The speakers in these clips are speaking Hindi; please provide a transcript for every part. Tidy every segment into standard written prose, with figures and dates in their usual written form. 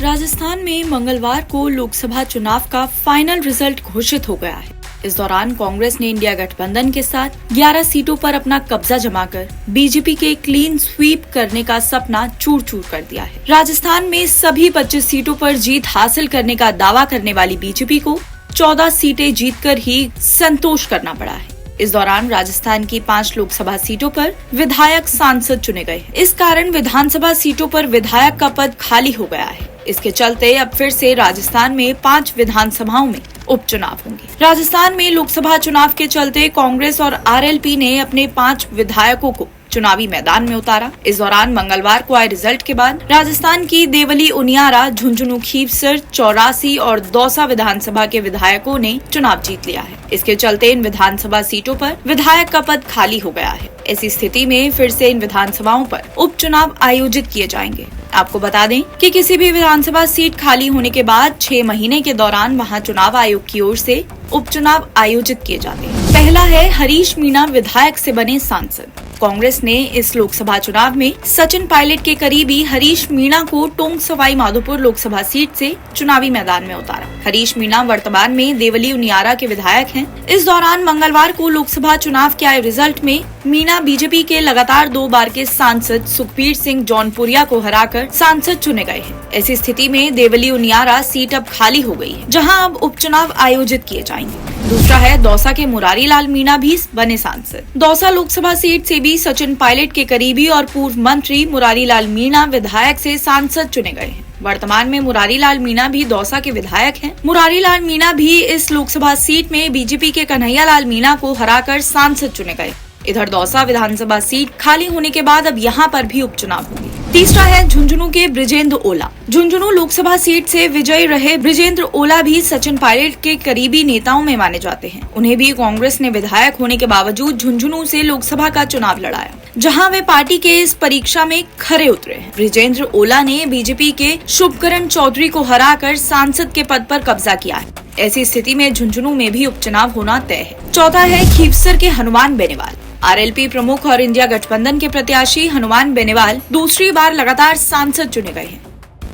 राजस्थान में मंगलवार को लोकसभा चुनाव का फाइनल रिजल्ट घोषित हो गया है। इस दौरान कांग्रेस ने इंडिया गठबंधन के साथ 11 सीटों पर अपना कब्जा जमाकर बीजेपी के क्लीन स्वीप करने का सपना चूर चूर कर दिया है। राजस्थान में सभी 25 सीटों पर जीत हासिल करने का दावा करने वाली बीजेपी को 14 सीटें जीतकर ही संतोष करना पड़ा है। इस दौरान राजस्थान की 5 लोकसभा सीटों पर विधायक सांसद चुने गए। इस कारण विधानसभा सीटों पर विधायक का पद खाली हो गया है। इसके चलते अब फिर से राजस्थान में 5 विधानसभाओं में उपचुनाव होंगे। राजस्थान में लोकसभा चुनाव के चलते कांग्रेस और आरएलपी ने अपने 5 विधायकों को चुनावी मैदान में उतारा। इस दौरान मंगलवार को आए रिजल्ट के बाद राजस्थान की देवली उनियारा, झुंझुनू खीवसर, 84 और दौसा विधानसभा के विधायकों ने चुनाव जीत लिया है। इसके चलते इन विधानसभा सीटों पर विधायक का पद खाली हो गया है। ऐसी स्थिति में फिर से इन विधानसभाओं पर उपचुनाव आयोजित किए जाएंगे। आपको बता दें कि किसी भी विधानसभा सीट खाली होने के बाद 6 महीने के दौरान वहां चुनाव आयोग की ओर से उपचुनाव आयोजित किए जाते हैं। पहला है हरीश मीणा विधायक से बने सांसद। कांग्रेस ने इस लोकसभा चुनाव में सचिन पायलट के करीबी हरीश मीणा को टोंक सवाई माधोपुर लोकसभा सीट से चुनावी मैदान में उतारा। हरीश मीणा वर्तमान में देवली उनियारा के विधायक हैं। इस दौरान मंगलवार को लोकसभा चुनाव के आए रिजल्ट में मीणा बीजेपी के लगातार 2 बार के सांसद सुखबीर सिंह जौनपुरिया को हराकर सांसद चुने गए हैं। ऐसी स्थिति में देवली उनियारा सीट अब खाली हो गई है, जहां अब उपचुनाव आयोजित किए जाएंगे। दूसरा है दौसा के मुरारी लाल मीणा भी बने सांसद। दौसा लोकसभा सीट से भी सचिन पायलट के करीबी और पूर्व मंत्री मुरारी लाल मीणा विधायक से सांसद चुने गए हैं। वर्तमान में मुरारी लाल मीणा भी दौसा के विधायक हैं। मुरारी लाल मीणा भी इस लोकसभा सीट में बीजेपी के कन्हैया लाल मीणा को हराकर सांसद चुने गए। इधर दौसा विधानसभा सीट खाली होने के बाद अब यहाँ पर भी उपचुनाव होंगे। तीसरा है झुंझुनू के बृजेंद्र ओला। झुंझुनू लोकसभा सीट से विजयी रहे बृजेंद्र ओला भी सचिन पायलट के करीबी नेताओं में माने जाते हैं। उन्हें भी कांग्रेस ने विधायक होने के बावजूद झुंझुनू से लोकसभा का चुनाव लड़ाया, जहां वे पार्टी के इस परीक्षा में खरे उतरे हैं। बृजेंद्र ओला ने बीजेपी के शुभकरण चौधरी को हराकर सांसद के पद पर कब्जा किया है। ऐसी स्थिति में झुंझुनू में भी उपचुनाव होना तय है। चौथा है खीवसर के हनुमान बेनीवाल। आरएलपी प्रमुख और इंडिया गठबंधन के प्रत्याशी हनुमान बेनीवाल दूसरी बार लगातार सांसद चुने गए हैं।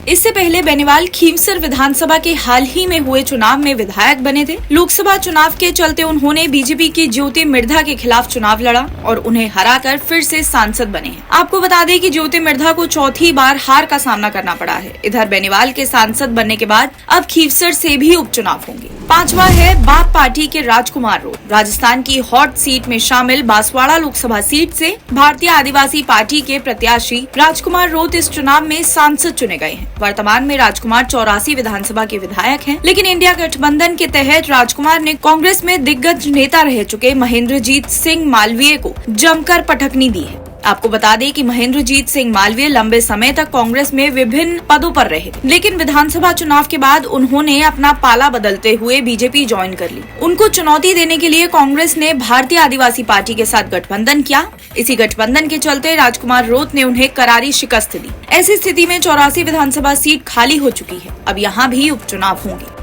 इससे पहले बेनीवाल खीवसर विधानसभा के हाल ही में हुए चुनाव में विधायक बने थे। लोकसभा चुनाव के चलते उन्होंने बीजेपी की ज्योति मिर्धा के खिलाफ चुनाव लड़ा और उन्हें हराकर फिर से सांसद बने हैं। आपको बता दें कि ज्योति मिर्धा को चौथी बार हार का सामना करना पड़ा है। इधर बेनीवाल के सांसद बनने के बाद अब खीवसर से भी उपचुनाव होंगे। पांचवा है बाप पार्टी के राजकुमार रोत। राजस्थान की हॉट सीट में शामिल बांसवाड़ा लोकसभा सीट से भारतीय आदिवासी पार्टी के प्रत्याशी राजकुमार रोत इस चुनाव में सांसद चुने गए हैं। वर्तमान में राजकुमार 84 विधानसभा के विधायक हैं, लेकिन इंडिया गठबंधन के तहत राजकुमार ने कांग्रेस में दिग्गज नेता रह चुके महेंद्रजीत सिंह मालवीय को जमकर पटकनी दी है। आपको बता दें कि महेंद्रजीत सिंह मालवीय लंबे समय तक कांग्रेस में विभिन्न पदों पर रहे, लेकिन विधानसभा चुनाव के बाद उन्होंने अपना पाला बदलते हुए बीजेपी ज्वाइन कर ली। उनको चुनौती देने के लिए कांग्रेस ने भारतीय आदिवासी पार्टी के साथ गठबंधन किया। इसी गठबंधन के चलते राजकुमार रोत ने उन्हें करारी शिकस्त दी। ऐसी स्थिति में 84 विधानसभा सीट खाली हो चुकी है। अब यहाँ भी उपचुनाव होंगे।